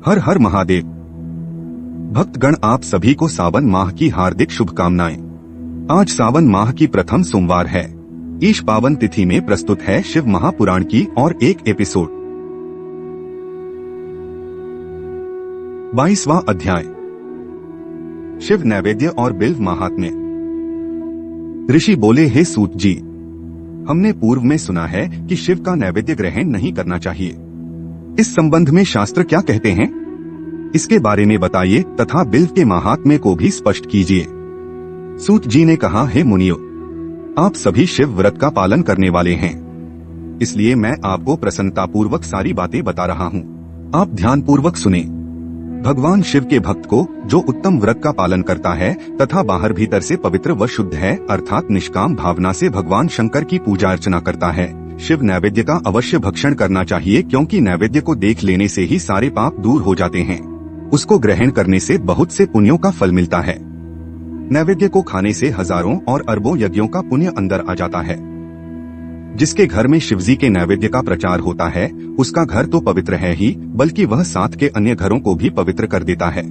हर हर महादेव। भक्तगण, आप सभी को सावन माह की हार्दिक शुभकामनाएं। आज सावन माह की प्रथम सोमवार है। इस पावन तिथि में प्रस्तुत है शिव महापुराण की और एक एपिसोड। 22वां अध्याय, शिव नैवेद्य और बिल्व महात्म्य। ऋषि बोले, हे सूत जी, हमने पूर्व में सुना है कि शिव का नैवेद्य ग्रहण नहीं करना चाहिए। इस संबंध में शास्त्र क्या कहते हैं, इसके बारे में बताइए तथा बिल्व के महात्म्य को भी स्पष्ट कीजिए। सूत जी ने कहा, हे मुनियो, आप सभी शिव व्रत का पालन करने वाले हैं, इसलिए मैं आपको प्रसन्नतापूर्वक सारी बातें बता रहा हूँ। आप ध्यानपूर्वक सुने। भगवान शिव के भक्त को जो उत्तम व्रत का पालन करता है तथा बाहर भीतर से पवित्र व शुद्ध है, अर्थात निष्काम भावना से भगवान शंकर की पूजा अर्चना करता है, शिव नैवेद्य का अवश्य भक्षण करना चाहिए, क्योंकि नैवेद्य को देख लेने से ही सारे पाप दूर हो जाते हैं। उसको ग्रहण करने से बहुत से पुण्यों का फल मिलता है। नैवेद्य को खाने से हजारों और अरबों यज्ञों का पुण्य अंदर आ जाता है। जिसके घर में शिवजी के नैवेद्य का प्रचार होता है, उसका घर तो पवित्र है ही, बल्कि वह साथ के अन्य घरों को भी पवित्र कर देता है।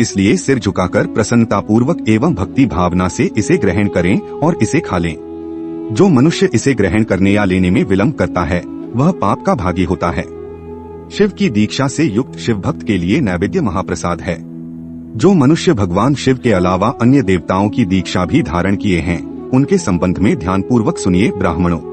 इसलिए सिर झुकाकर प्रसन्नतापूर्वक एवं भक्ति भावना से इसे ग्रहण करें और इसे खा लें। जो मनुष्य इसे ग्रहण करने या लेने में विलंब करता है, वह पाप का भागी होता है। शिव की दीक्षा से युक्त शिव भक्त के लिए नैवेद्य महाप्रसाद है। जो मनुष्य भगवान शिव के अलावा अन्य देवताओं की दीक्षा भी धारण किए हैं, उनके संबंध में ध्यानपूर्वक सुनिए। ब्राह्मणों,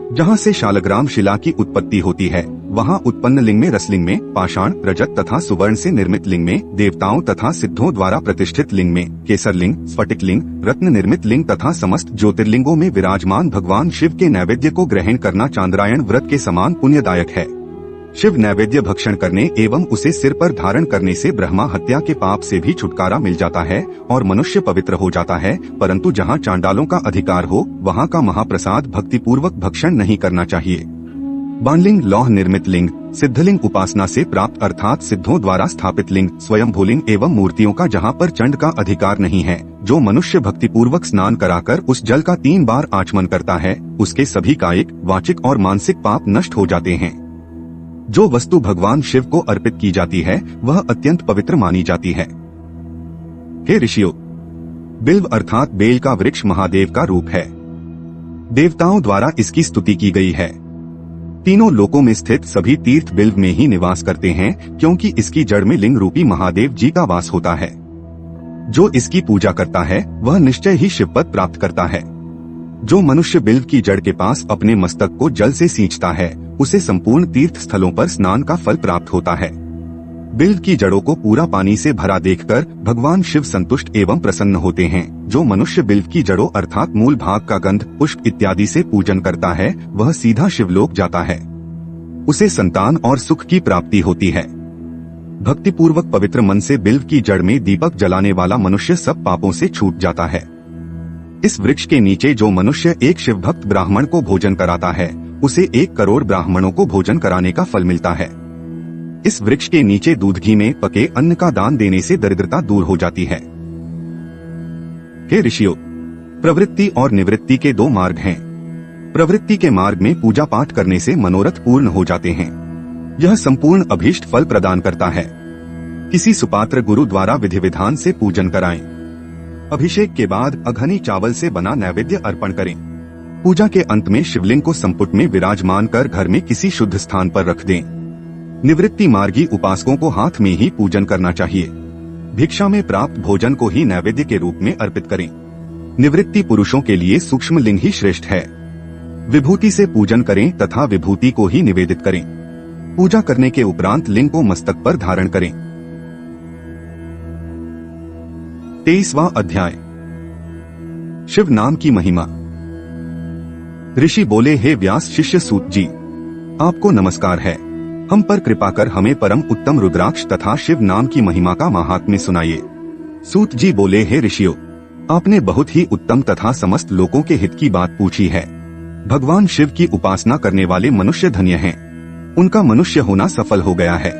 जहाँ से शालग्राम शिला की उत्पत्ति होती है, वहाँ उत्पन्न लिंग में, रसलिंग में, पाषाण, रजत तथा सुवर्ण से निर्मित लिंग में, देवताओं तथा सिद्धों द्वारा प्रतिष्ठित लिंग में, केसर लिंग, स्फटिक लिंग, रत्न निर्मित लिंग तथा समस्त ज्योतिर्लिंगों में विराजमान भगवान शिव के नैवेद्य को ग्रहण करना चांद्रायण व्रत के समान पुण्यदायक है। शिव नैवेद्य भक्षण करने एवं उसे सिर पर धारण करने से ब्रह्मा हत्या के पाप से भी छुटकारा मिल जाता है और मनुष्य पवित्र हो जाता है। परंतु जहाँ चांडालों का अधिकार हो, वहाँ का महाप्रसाद भक्तिपूर्वक भक्षण नहीं करना चाहिए। बाणलिंग, लौह निर्मित लिंग, सिद्धलिंग उपासना से प्राप्त अर्थात सिद्धों द्वारा स्थापित लिंग, स्वयंभूलिंग एवं मूर्तियों का जहाँ पर चंड का अधिकार नहीं है, जो मनुष्य भक्तिपूर्वक स्नान कराकर उस जल का 3 बार आचमन करता है, उसके सभी कायिक, वाचिक और मानसिक पाप नष्ट हो जाते हैं। जो वस्तु भगवान शिव को अर्पित की जाती है, वह अत्यंत पवित्र मानी जाती है। हे ऋषियों, बिल्व अर्थात बेल का वृक्ष महादेव का रूप है। देवताओं द्वारा इसकी स्तुति की गई है। तीनों लोकों में स्थित सभी तीर्थ बिल्व में ही निवास करते हैं, क्योंकि इसकी जड़ में लिंग रूपी महादेव जी का वास होता है। जो इसकी पूजा करता है, वह निश्चय ही शिवपद प्राप्त करता है। जो मनुष्य बिल्व की जड़ के पास अपने मस्तक को जल से सींचता है, उसे संपूर्ण तीर्थ स्थलों पर स्नान का फल प्राप्त होता है। बिल्व की जड़ों को पूरा पानी से भरा देखकर भगवान शिव संतुष्ट एवं प्रसन्न होते हैं। जो मनुष्य बिल्व की जड़ों अर्थात मूल भाग का गंध, पुष्प इत्यादि से पूजन करता है, वह सीधा शिवलोक जाता है। उसे संतान और सुख की प्राप्ति होती है। भक्तिपूर्वक पवित्र मन से बिल्व की जड़ में दीपक जलाने वाला मनुष्य सब पापों से छूट जाता है। इस वृक्ष के नीचे जो मनुष्य एक शिव भक्त ब्राह्मण को भोजन कराता है, उसे 1 करोड़ ब्राह्मणों को भोजन कराने का फल मिलता है। इस वृक्ष के नीचे दूध घी में पके अन्न का दान देने से दरिद्रता दूर हो जाती है। हे ऋषियों, प्रवृत्ति और निवृत्ति के 2 मार्ग हैं। प्रवृत्ति के मार्ग में पूजा पाठ करने से मनोरथ पूर्ण हो जाते हैं। यह संपूर्ण अभीष्ट फल प्रदान करता है। किसी सुपात्र गुरु द्वारा विधि विधान से पूजन कराएं। अभिषेक के बाद अघनी चावल से बना नैवेद्य अर्पण करें। पूजा के अंत में शिवलिंग को संपुट में विराजमान कर घर में किसी शुद्ध स्थान पर रख दें। निवृत्ति मार्गी उपासकों को हाथ में ही पूजन करना चाहिए। भिक्षा में प्राप्त भोजन को ही नैवेद्य के रूप में अर्पित करें। निवृत्ति पुरुषों के लिए सूक्ष्म लिंग ही श्रेष्ठ है। विभूति से पूजन करें तथा विभूति को ही निवेदित करें। पूजा करने के उपरांत लिंग को मस्तक पर धारण करें। 23वां अध्याय, शिव नाम की महिमा। ऋषि बोले, हे व्यास शिष्य सूत जी, आपको नमस्कार है। हम पर कृपा कर हमें परम उत्तम रुद्राक्ष तथा शिव नाम की महिमा का महात्म्य सुनाइए। सूत जी बोले, हे ऋषियों, आपने बहुत ही उत्तम तथा समस्त लोगों के हित की बात पूछी है। भगवान शिव की उपासना करने वाले मनुष्य धन्य हैं। उनका मनुष्य होना सफल हो गया है।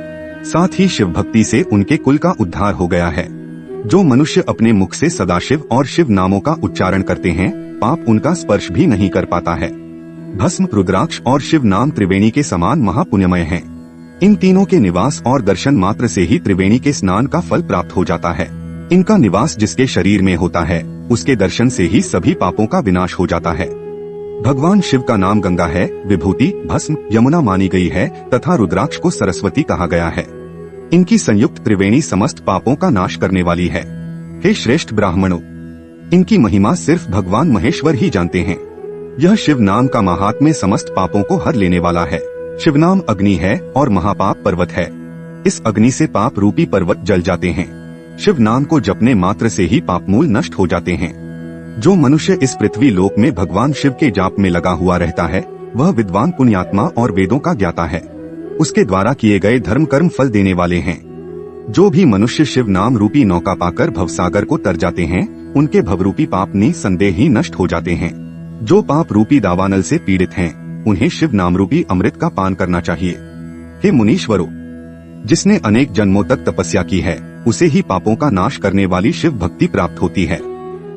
साथ ही शिव भक्ति से उनके कुल का उद्धार हो गया है। जो मनुष्य अपने मुख से सदाशिव और शिव नामों का उच्चारण करते हैं, पाप उनका स्पर्श भी नहीं कर पाता है। भस्म, रुद्राक्ष और शिव नाम त्रिवेणी के समान महापुण्यमय हैं। इन तीनों के निवास और दर्शन मात्र से ही त्रिवेणी के स्नान का फल प्राप्त हो जाता है। इनका निवास जिसके शरीर में होता है उसके दर्शन से ही सभी पापों का विनाश हो जाता है। भगवान शिव का नाम गंगा है, विभूति भस्म यमुना मानी गई है तथा रुद्राक्ष को सरस्वती कहा गया है। इनकी संयुक्त त्रिवेणी समस्त पापों का नाश करने वाली है। हे श्रेष्ठ ब्राह्मणों, इनकी महिमा सिर्फ भगवान महेश्वर ही जानते हैं। यह शिव नाम का महात्म्य समस्त पापों को हर लेने वाला है। शिव नाम अग्नि है और महापाप पर्वत है। इस अग्नि से पाप रूपी पर्वत जल जाते हैं। शिव नाम को जपने मात्र से ही पाप मूल नष्ट हो जाते हैं। जो मनुष्य इस पृथ्वी लोक में भगवान शिव के जाप में लगा हुआ रहता है वह विद्वान पुण्यात्मा और वेदों का ज्ञाता है। उसके द्वारा किए गए धर्म कर्म फल देने वाले हैं। जो भी मनुष्य शिव नाम रूपी नौका पाकर भवसागर को तर जाते हैं उनके भवरूपी पाप निसंदेह ही नष्ट हो जाते हैं। जो पाप रूपी दावानल से पीड़ित हैं उन्हें शिव नाम रूपी अमृत का पान करना चाहिए। हे मुनीश्वरों, जिसने अनेक जन्मों तक तपस्या की है उसे ही पापों का नाश करने वाली शिव भक्ति प्राप्त होती है।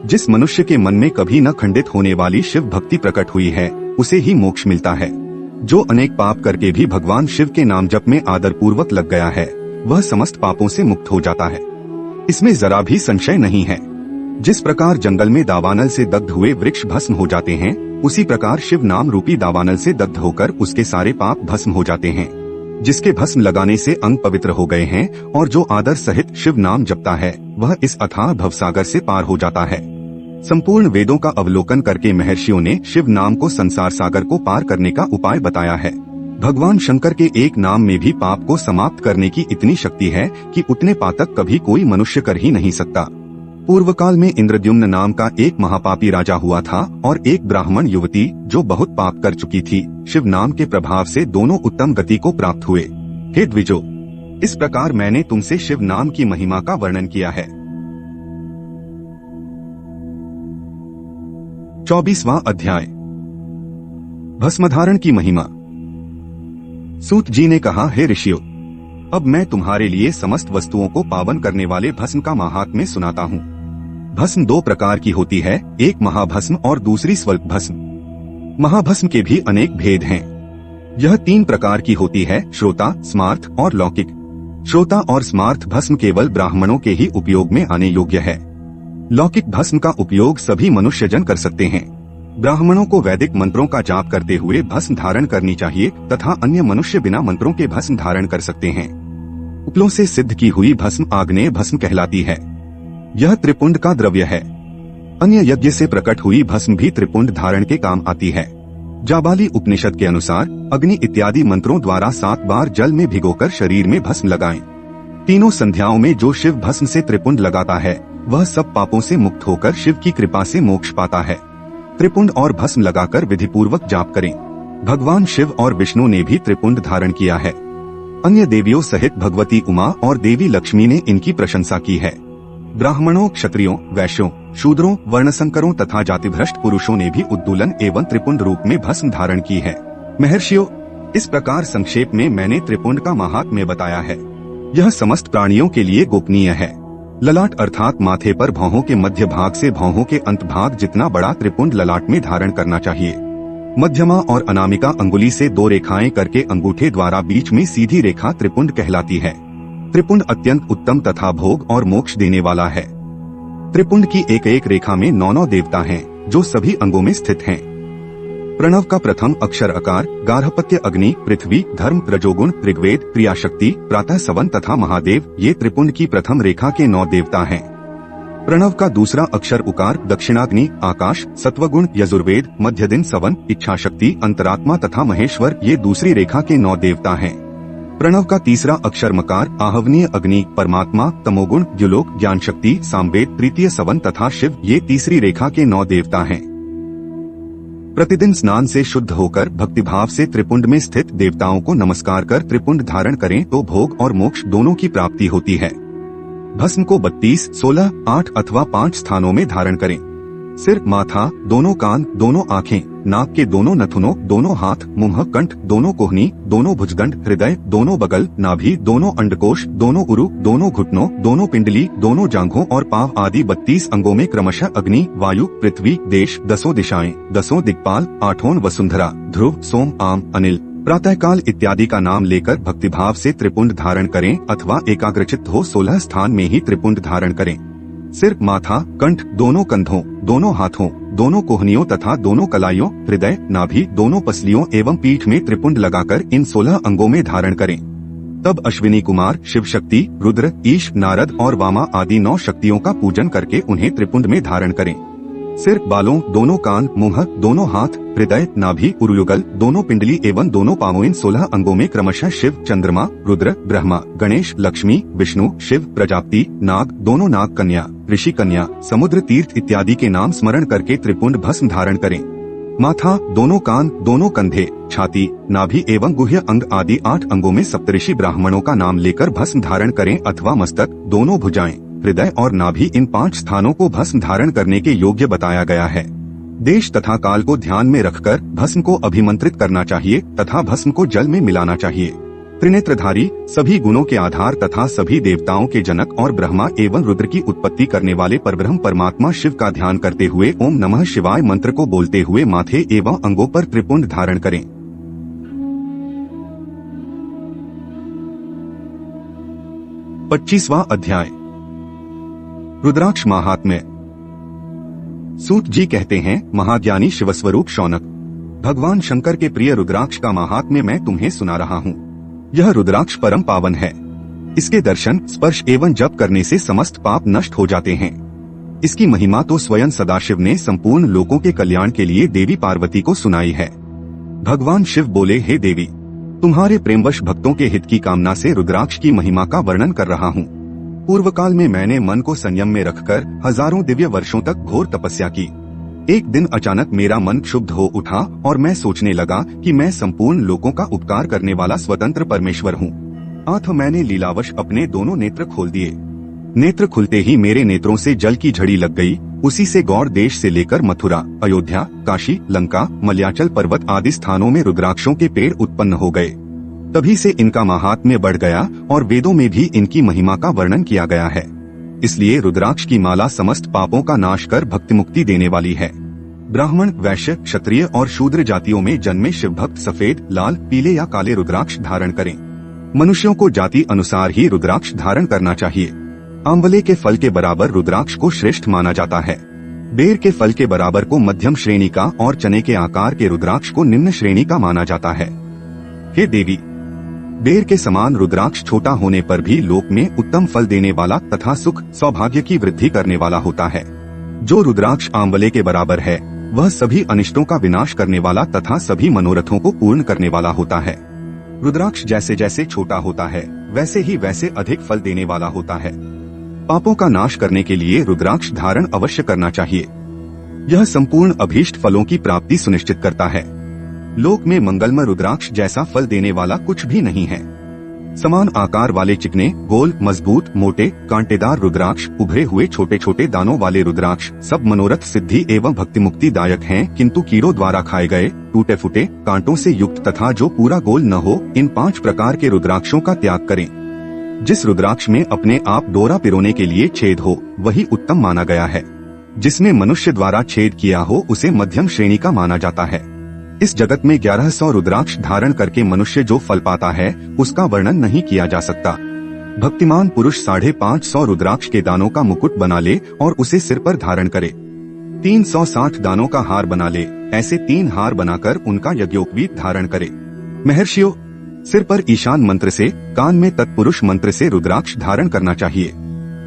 जिस मनुष्य के मन में कभी न खंडित होने वाली शिव भक्ति प्रकट हुई है उसे ही मोक्ष मिलता है। जो अनेक पाप करके भी भगवान शिव के नाम जप में आदर पूर्वक लग गया है वह समस्त पापों से मुक्त हो जाता है। इसमें जरा भी संशय नहीं है। जिस प्रकार जंगल में दावानल से दग्ध हुए वृक्ष भस्म हो जाते हैं उसी प्रकार शिव नाम रूपी दावानल से दग्ध होकर उसके सारे पाप भस्म हो जाते हैं। जिसके भस्म लगाने से अंग पवित्र हो गए हैं और जो आदर सहित शिव नाम जपता है वह इस अथाह भवसागर से पार हो जाता है। संपूर्ण वेदों का अवलोकन करके महर्षियों ने शिव नाम को संसार सागर को पार करने का उपाय बताया है। भगवान शंकर के एक नाम में भी पाप को समाप्त करने की इतनी शक्ति है कि उतने पातक कभी कोई मनुष्य कर ही नहीं सकता। पूर्व काल में इंद्रद्युम्न नाम का एक महापापी राजा हुआ था और एक ब्राह्मण युवती जो बहुत पाप कर चुकी थी शिव नाम के प्रभाव से दोनों उत्तम गति को प्राप्त हुए। हे द्विजो, इस प्रकार मैंने तुमसे शिव नाम की महिमा का वर्णन किया है। 24वां अध्याय, भस्मधारण की महिमा। सूत जी ने कहा, हे ऋषियों, अब मैं तुम्हारे लिए समस्त वस्तुओं को पावन करने वाले भस्म का महात्म्य सुनाता हूँ। भस्म दो प्रकार की होती है, एक महाभस्म और दूसरी स्वल्प भस्म। महाभस्म के भी अनेक भेद हैं। यह 3 प्रकार की होती है, श्रोता, स्मार्थ और लौकिक। श्रोता और स्मार्थ भस्म केवल ब्राह्मणों के ही उपयोग में आने योग्य है। लौकिक भस्म का उपयोग सभी मनुष्यजन कर सकते हैं। ब्राह्मणों को वैदिक मंत्रों का जाप करते हुए भस्म धारण करनी चाहिए तथा अन्य मनुष्य बिना मंत्रों के भस्म धारण कर सकते हैं। उपलों से सिद्ध की हुई भस्म आग्नेय भस्म कहलाती है। यह त्रिपुंड का द्रव्य है। अन्य यज्ञ से प्रकट हुई भस्म भी त्रिपुंड धारण के काम आती है। जाबाली उपनिषद के अनुसार अग्नि इत्यादि मंत्रों द्वारा 7 बार जल में भिगोकर शरीर में भस्म लगाएं। तीनों संध्याओं में जो शिव भस्म से त्रिपुंड लगाता है वह सब पापों से मुक्त होकर शिव की कृपा से मोक्ष पाता है। त्रिपुंड और भस्म लगाकर विधिपूर्वक जाप करें। भगवान शिव और विष्णु ने भी त्रिपुंड धारण किया है। अन्य देवियों सहित भगवती उमा और देवी लक्ष्मी ने इनकी प्रशंसा की है। ब्राह्मणों, क्षत्रियों, वैश्यों, शूद्रों, वर्णसंकरों तथा जातिभ्रष्ट पुरुषों ने भी उद्दूलन एवं त्रिपुंड रूप में भस्म धारण की है। महर्षियों, इस प्रकार संक्षेप में मैंने त्रिपुंड का महात्म्य बताया है। यह समस्त प्राणियों के लिए गोपनीय है। ललाट अर्थात माथे पर भौहों के मध्य भाग से भौहों के अंत भाग जितना बड़ा त्रिपुंड ललाट में धारण करना चाहिए। मध्यमा और अनामिका अंगुली से 2 रेखाएं करके अंगूठे द्वारा बीच में सीधी रेखा त्रिपुंड कहलाती है। त्रिपुंड अत्यंत उत्तम तथा भोग और मोक्ष देने वाला है। त्रिपुंड की एक एक रेखा में 9 देवता हैं, जो सभी अंगों में स्थित हैं। प्रणव का प्रथम अक्षर अकार, गार्हपत्य अग्नि, पृथ्वी, धर्म, रजोगुण, ऋग्वेद, क्रियाशक्ति, प्रातः सवन तथा महादेव ये त्रिपुंड की प्रथम रेखा के 9 देवता हैं। प्रणव का दूसरा अक्षर उकार, दक्षिणाग्नि, आकाश, सत्वगुण, यजुर्वेद, मध्य दिन, सवन, इच्छाशक्ति, अंतरात्मा तथा महेश्वर ये दूसरी रेखा के 9 देवता हैं। प्रणव का तीसरा अक्षर मकार, आहवनीय अग्नि, परमात्मा, तमोगुण, द्युलोक, ज्ञान शक्ति, सामवेद, तृतीय सवन तथा शिव ये तीसरी रेखा के 9 देवता हैं। प्रतिदिन स्नान से शुद्ध होकर भक्तिभाव से त्रिपुंड में स्थित देवताओं को नमस्कार कर त्रिपुंड धारण करें तो भोग और मोक्ष दोनों की प्राप्ति होती है। भस्म को 32, 16, 8 अथवा 5 स्थानों में धारण करें। सिर, माथा, दोनों कान, दोनों आँखें, नाक के दोनों नथुनों, दोनों हाथ, मुंह, कंठ, दोनों कोहनी, दोनों भुजदंड, हृदय, दोनों बगल, नाभि, दोनों अंडकोश, दोनों उरु, दोनों घुटनों, दोनों पिंडली, दोनों जांघों और पांव आदि 32 अंगों में क्रमशः अग्नि, वायु, पृथ्वी, देश, 10 दिशाएं, 10 दिक्पाल, 8 वसुंधरा, ध्रुव, सोम, आम, अनिल, प्रातःकाल इत्यादि का नाम लेकर भक्तिभाव से त्रिपुंड धारण करें अथवा एकाग्रचित्त हो 16 स्थान में ही त्रिपुंड धारण करें। सिर, माथा, कंठ, दोनों कंधों, दोनों हाथों, दोनों कोहनियों तथा दोनों कलाइयों, हृदय, नाभि, दोनों पसलियों एवं पीठ में त्रिपुंड लगाकर इन 16 अंगों में धारण करें। तब अश्विनी कुमार, शिव शक्ति, रुद्र, ईश, नारद और वामा आदि 9 शक्तियों का पूजन करके उन्हें त्रिपुंड में धारण करें। सिर, बालों, दोनों कान, मुंह, दोनों हाथ, हृदय, नाभि, उरुयुगल, दोनों पिंडली एवं दोनों पांवों इन 16 अंगों में क्रमशः शिव, चंद्रमा, रुद्र, ब्रह्मा, गणेश, लक्ष्मी, विष्णु, शिव, प्रजापति, नाग, दोनों नाग कन्या, ऋषि कन्या, समुद्र तीर्थ इत्यादि के नाम स्मरण करके त्रिपुंड भस्म धारण करें। माथा, दोनों कान, दोनों कंधे, छाती, नाभि एवं गुह्य अंग आदि 8 अंगों में सप्तऋषि ब्राह्मणों का नाम लेकर भस्म धारण करें अथवा मस्तक, दोनों भुजाएं, हृदय और नाभि इन 5 स्थानों को भस्म धारण करने के योग्य बताया गया है। देश तथा काल को ध्यान में रखकर भस्म को अभिमंत्रित करना चाहिए तथा भस्म को जल में मिलाना चाहिए। त्रिनेत्रधारी, सभी गुणों के आधार तथा सभी देवताओं के जनक और ब्रह्मा एवं रुद्र की उत्पत्ति करने वाले परब्रह्म परमात्मा शिव का ध्यान करते हुए ओम नमः शिवाय मंत्र को बोलते हुए माथे एवं अंगों पर त्रिपुंड धारण करें। 25वां अध्याय, रुद्राक्ष महात्म्य। सूत जी कहते हैं, महाज्ञानी शिवस्वरूप शौनक, भगवान शंकर के प्रिय रुद्राक्ष का महात्म्य मैं तुम्हें सुना रहा हूँ। यह रुद्राक्ष परम पावन है। इसके दर्शन, स्पर्श एवं जप करने से समस्त पाप नष्ट हो जाते हैं। इसकी महिमा तो स्वयं सदाशिव ने संपूर्ण लोगों के कल्याण के लिए देवी पार्वती को सुनाई है। भगवान शिव बोले, हे देवी, तुम्हारे प्रेमवश भक्तों के हित की कामना से रुद्राक्ष की महिमा का वर्णन कर रहा हूँ। पूर्व काल में मैंने मन को संयम में रखकर हजारों दिव्य वर्षों तक घोर तपस्या की। एक दिन अचानक मेरा मन क्षुब्ध हो उठा और मैं सोचने लगा कि मैं संपूर्ण लोगों का उपकार करने वाला स्वतंत्र परमेश्वर हूँ। अतः मैंने लीलावश अपने दोनों नेत्र खोल दिए। नेत्र खुलते ही मेरे नेत्रों से जल की झड़ी लग गई। उसी से गौड़ देश से लेकर मथुरा, अयोध्या, काशी, लंका, मलयाचल पर्वत आदि स्थानों में रुद्राक्षों के पेड़ उत्पन्न हो गए। तभी से इनका महात्म्य बढ़ गया और वेदों में भी इनकी महिमा का वर्णन किया गया है। इसलिए रुद्राक्ष की माला समस्त पापों का नाश कर भक्ति मुक्ति देने वाली है। ब्राह्मण, वैश्य, क्षत्रिय और शूद्र जातियों में जन्मे शिव भक्त सफेद, लाल, पीले या काले रुद्राक्ष धारण करें। मनुष्यों को जाति अनुसार ही रुद्राक्ष धारण करना चाहिए। आंवले के फल के बराबर रुद्राक्ष को श्रेष्ठ माना जाता है। बेर के फल के बराबर को मध्यम श्रेणी का और चने के आकार के रुद्राक्ष को निम्न श्रेणी का माना जाता है। हे देवी, बेर के समान रुद्राक्ष छोटा होने पर भी लोक में उत्तम फल देने वाला तथा सुख सौभाग्य की वृद्धि करने वाला होता है। जो रुद्राक्ष आंवले के बराबर है वह सभी अनिष्टों का विनाश करने वाला तथा सभी मनोरथों को पूर्ण करने वाला होता है। रुद्राक्ष जैसे जैसे छोटा होता है वैसे ही वैसे अधिक फल देने वाला होता है। पापों का नाश करने के लिए रुद्राक्ष धारण अवश्य करना चाहिए। यह संपूर्ण अभीष्ट फलों की प्राप्ति सुनिश्चित करता है। लोक में मंगलमय रुद्राक्ष जैसा फल देने वाला कुछ भी नहीं है। समान आकार वाले चिकने, गोल, मजबूत, मोटे, कांटेदार रुद्राक्ष, उभरे हुए छोटे छोटे दानों वाले रुद्राक्ष सब मनोरथ सिद्धि एवं भक्ति मुक्ति दायक हैं, किंतु कीड़ों द्वारा खाए गए, टूटे फूटे, कांटों से युक्त तथा जो पूरा गोल न हो, इन 5 प्रकार के रुद्राक्षों का त्याग करें। जिस रुद्राक्ष में अपने आप डोरा पिरोने के लिए छेद हो वही उत्तम माना गया है। जिसमें मनुष्य द्वारा छेद किया हो उसे मध्यम श्रेणी का माना जाता है। इस जगत में 1100 रुद्राक्ष धारण करके मनुष्य जो फल पाता है उसका वर्णन नहीं किया जा सकता। भक्तिमान पुरुष 550 रुद्राक्ष के दानों का मुकुट बना ले और उसे सिर पर धारण करे। 360 दानों का हार बना ले, ऐसे 3 हार बनाकर उनका यज्ञोपवीत धारण करे। महर्षियों, सिर पर ईशान मंत्र से, कान में तत्पुरुष मंत्र से रुद्राक्ष धारण करना चाहिए।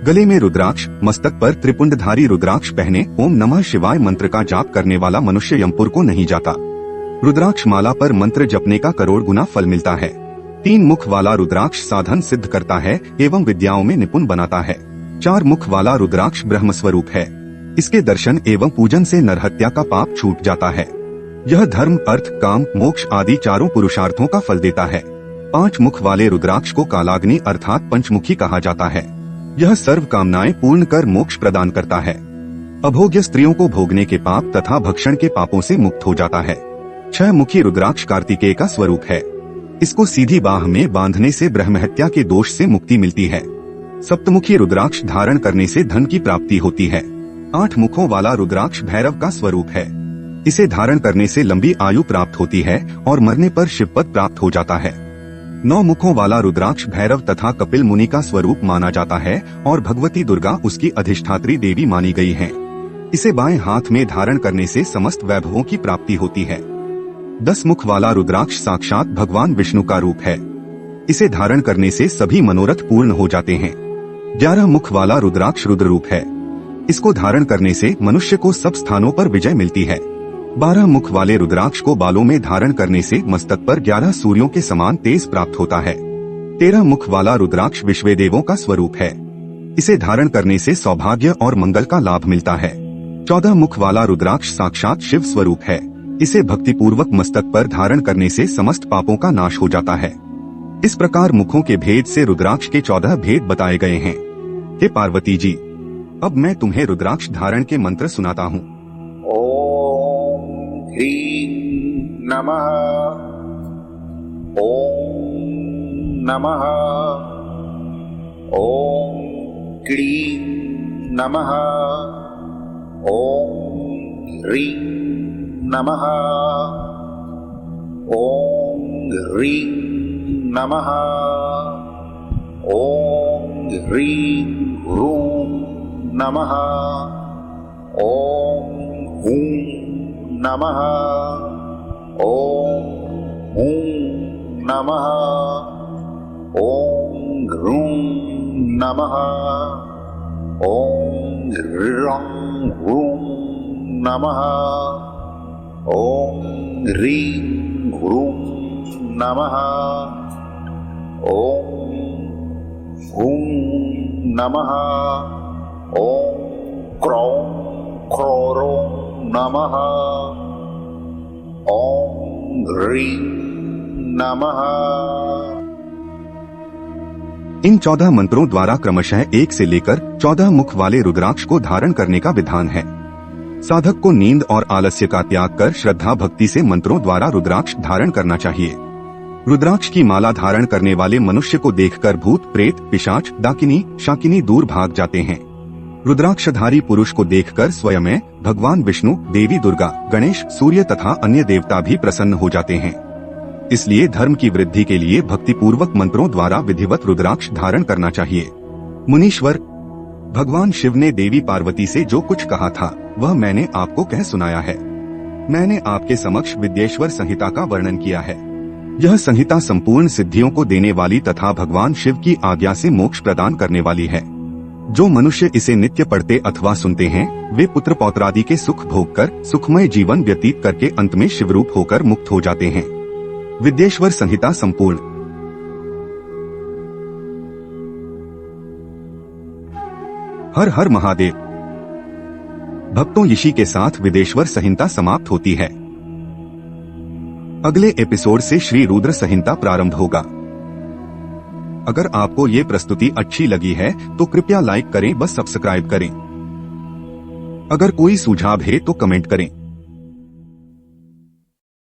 गले में रुद्राक्ष, मस्तक पर त्रिपुंडधारी रुद्राक्ष पहने ओम नमः शिवाय मंत्र का जाप करने वाला मनुष्य यमपुर को नहीं जाता। रुद्राक्ष माला पर मंत्र जपने का करोड़ गुना फल मिलता है। 3 मुख वाला रुद्राक्ष साधन सिद्ध करता है एवं विद्याओं में निपुण बनाता है। 4 मुख वाला रुद्राक्ष ब्रह्म स्वरूप है। इसके दर्शन एवं पूजन से नरहत्या का पाप छूट जाता है। यह धर्म, अर्थ, काम, मोक्ष आदि चारों पुरुषार्थों का फल देता है। 5 मुख वाले रुद्राक्ष को कालाग्नि अर्थात पंचमुखी कहा जाता है। यह सर्व कामनाएं पूर्ण कर मोक्ष प्रदान करता है। अभोग्य स्त्रियों को भोगने के पाप तथा भक्षण के पापों से मुक्त हो जाता है। 6 मुखी रुद्राक्ष कार्तिकेय का स्वरूप है। इसको सीधी बाह में बांधने से ब्रह्महत्या के दोष से मुक्ति मिलती है। सप्तमुखी रुद्राक्ष धारण करने से धन की प्राप्ति होती है। 8 मुखों वाला रुद्राक्ष भैरव का स्वरूप है। इसे धारण करने से लंबी आयु प्राप्त होती है और मरने पर शिवपद प्राप्त हो जाता है। 9 मुखों वाला रुद्राक्ष भैरव तथा कपिल मुनि का स्वरूप माना जाता है और भगवती दुर्गा उसकी अधिष्ठात्री देवी मानी गई है। इसे बाएं हाथ में धारण करने से समस्त वैभवों की प्राप्ति होती है। 10 मुख वाला रुद्राक्ष साक्षात भगवान विष्णु का रूप है। इसे धारण करने से सभी मनोरथ पूर्ण हो जाते हैं। 11 मुख वाला रुद्राक्ष रुद्र रूप है। इसको धारण करने से मनुष्य को सब स्थानों पर विजय मिलती है। 12 मुख वाले रुद्राक्ष को बालों में धारण करने से मस्तक पर 11 सूर्यों के समान तेज प्राप्त होता है। 13 मुख वाला रुद्राक्ष विश्वदेवों का स्वरूप है। इसे धारण करने से सौभाग्य और मंगल का लाभ मिलता है। 14 मुख वाला रुद्राक्ष साक्षात शिव स्वरूप है। इसे भक्तिपूर्वक मस्तक पर धारण करने से समस्त पापों का नाश हो जाता है। इस प्रकार मुखों के भेद से रुद्राक्ष के 14 भेद बताए गए हैं। हे पार्वती जी, अब मैं तुम्हें रुद्राक्ष धारण के मंत्र सुनाता हूँ। ओम ह्रीं नमः, ओम नमः, ओम क्लीं नमः, ओम ह्रीं नमः, ओम ह्रीं नमः, ओम ह्रीं ह्रूं नमः, ओम हूं नमः, ओम हूं नमः, ओम ह्रूं नमः, ओम ह्रं ह्रूं नमः, ओम ह्रीं ह्रूं नमः, ओम हूं नमः, ओम क्रौं क्रौरों नमः, ओम ह्रीं नमः। इन 14 मंत्रों द्वारा क्रमशः 1 से लेकर 14 मुख वाले रुद्राक्ष को धारण करने का विधान है। साधक को नींद और आलस्य का त्याग कर श्रद्धा भक्ति से मंत्रों द्वारा रुद्राक्ष धारण करना चाहिए। रुद्राक्ष की माला धारण करने वाले मनुष्य को देखकर भूत प्रेत पिशाच डाकिनी शाकिनी दूर भाग जाते हैं। रुद्राक्षधारी पुरुष को देखकर स्वयं भगवान विष्णु, देवी दुर्गा, गणेश, सूर्य तथा अन्य देवता भी प्रसन्न हो जाते हैं। इसलिए धर्म की वृद्धि के लिए भक्तिपूर्वक मंत्रों द्वारा विधिवत रुद्राक्ष धारण करना चाहिए। मुनीश्वर, भगवान शिव ने देवी पार्वती से जो कुछ कहा था वह मैंने आपको कह सुनाया है। मैंने आपके समक्ष विद्येश्वर संहिता का वर्णन किया है। यह संहिता संपूर्ण सिद्धियों को देने वाली तथा भगवान शिव की आज्ञा से मोक्ष प्रदान करने वाली है। जो मनुष्य इसे नित्य पढ़ते अथवा सुनते हैं वे पुत्र पौत्रादि के सुख भोग कर सुखमय जीवन व्यतीत करके अंत में शिवरूप होकर मुक्त हो जाते हैं। विद्येश्वर संहिता संपूर्ण। हर हर महादेव। भक्तों, इसी के साथ विद्येश्वर संहिता समाप्त होती है। अगले एपिसोड से श्री रुद्र संहिता प्रारंभ होगा। अगर आपको ये प्रस्तुति अच्छी लगी है तो कृपया लाइक करें, बस सब्सक्राइब करें। अगर कोई सुझाव है तो कमेंट करें।